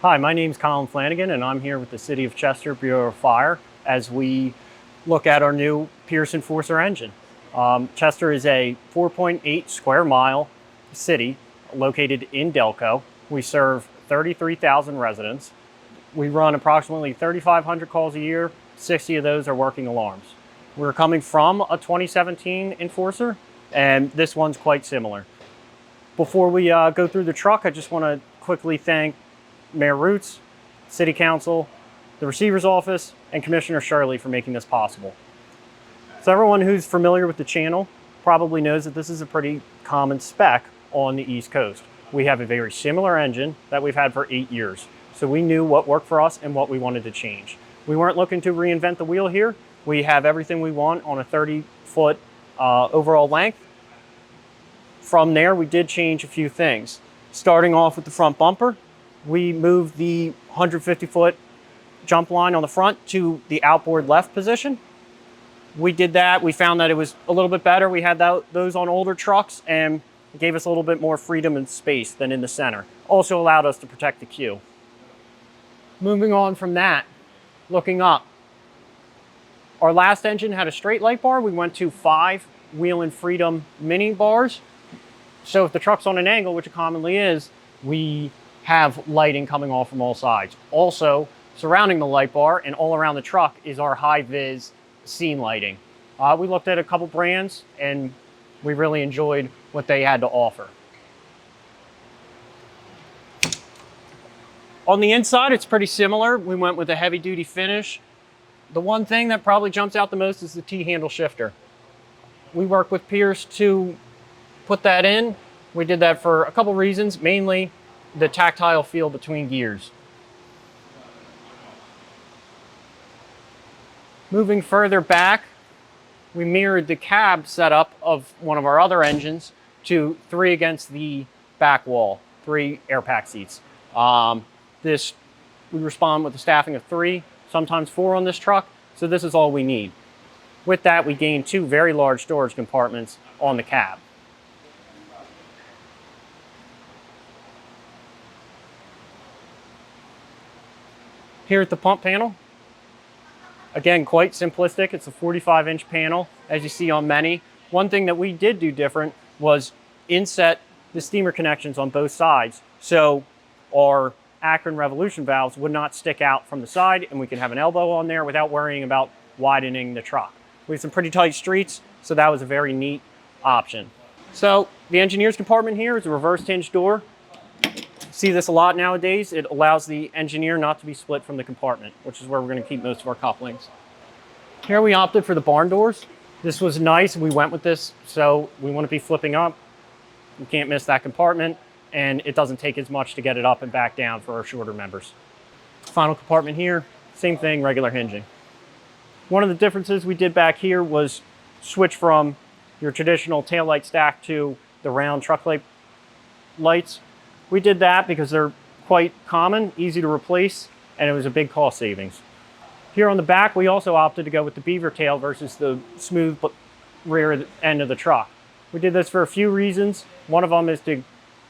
Hi, my name's Colin Flanagan, and I'm here with the City of Chester Bureau of Fire as we look at our new Pierce Enforcer engine. Chester is a 4.8 square mile city located in Delco. We serve 33,000 residents. We run approximately 3,500 calls a year. 60 of those are working alarms. We're coming from a 2017 Enforcer, and this one's quite similar. Before we go through the truck, I just want to quickly thank Mayor Roots, City Council, the Receiver's Office, and Commissioner Shirley for making this possible. So everyone who's familiar with the channel probably knows that this is a pretty common spec on the East Coast. We have a very similar engine that we've had for 8 years. So we knew what worked for us and what we wanted to change. We weren't looking to reinvent the wheel here. We have everything we want on a 30-foot overall length. From there, we did change a few things. Starting off with the front bumper, we moved the 150-foot jump line on the front to the outboard left position. We did that. We found that it was a little bit better. We had those on older trucks, and it gave us a little bit more freedom and space than in the center. Also allowed us to protect the queue. Moving on from that, looking up. Our last engine had a straight light bar. We went to 5 Wheel and Freedom mini bars. So if the truck's on an angle, which it commonly is, we have lighting coming off from all sides. Also, surrounding the light bar and all around the truck is our high-vis scene lighting. We looked at a couple brands and we really enjoyed what they had to offer. On the inside, it's pretty similar. We went with a heavy-duty finish. The one thing that probably jumps out the most is the T-handle shifter. We worked with Pierce to put that in. We did that for a couple reasons, mainly the tactile feel between gears. Moving further back, we mirrored the cab setup of one of our other engines to 3 against the back wall, 3 air pack seats. We respond with a staffing of 3, sometimes 4 on this truck, so this is all we need. With that, we gained 2 very large storage compartments on the cab. Here at the pump panel, again, quite simplistic. It's a 45-inch panel, as you see on many. One thing that we did do different was inset the steamer connections on both sides, so our Akron Revolution valves would not stick out from the side, and we can have an elbow on there without worrying about widening the truck. We have some pretty tight streets, so that was a very neat option. So the engineer's compartment here is a reverse hinge door. See this a lot nowadays. It allows the engineer not to be split from the compartment, which is where we're going to keep most of our couplings. Here we opted for the barn doors. This was nice. We went with this, so we want to be flipping up. We can't miss that compartment, and it doesn't take as much to get it up and back down for our shorter members. Final compartment here, same thing, regular hinging. One of the differences we did back here was switch from your traditional taillight stack to the round truck light lights. We did that because they're quite common, easy to replace, and it was a big cost savings. Here on the back, we also opted to go with the beaver tail versus the smooth rear end of the truck. We did this for a few reasons. One of them is to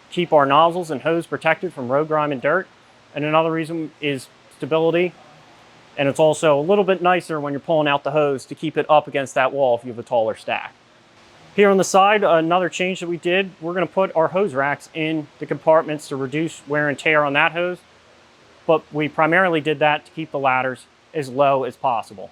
keep our nozzles and hose protected from road grime and dirt. And another reason is stability. And it's also a little bit nicer when you're pulling out the hose to keep it up against that wall if you have a taller stack. Here on the side, another change that we did, we're going to put our hose racks in the compartments to reduce wear and tear on that hose. But we primarily did that to keep the ladders as low as possible.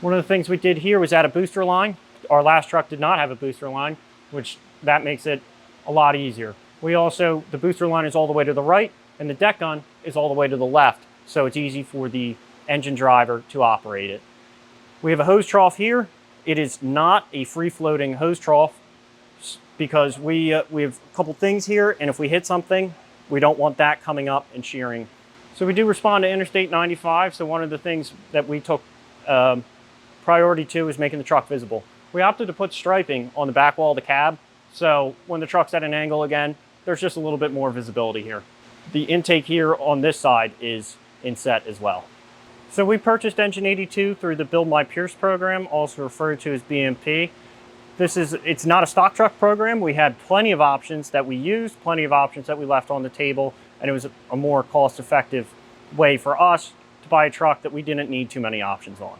One of the things we did here was add a booster line. Our last truck did not have a booster line, which that makes it a lot easier. The booster line is all the way to the right, and the deck gun is all the way to the left, so it's easy for the engine driver to operate it. We have a hose trough here. It is not a free-floating hose trough because we have a couple things here, and if we hit something, we don't want that coming up and shearing. So we do respond to Interstate 95, so one of the things that we took priority to is making the truck visible. We opted to put striping on the back wall of the cab, so when the truck's at an angle again, there's just a little bit more visibility here. The intake here on this side is inset as well. So we purchased Engine 82 through the Build My Pierce program, also referred to as BMP. It's not a stock truck program. We had plenty of options that we used, plenty of options that we left on the table and it was a more cost-effective way for us to buy a truck that we didn't need too many options on.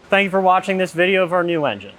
Thank you for watching this video of our new engine.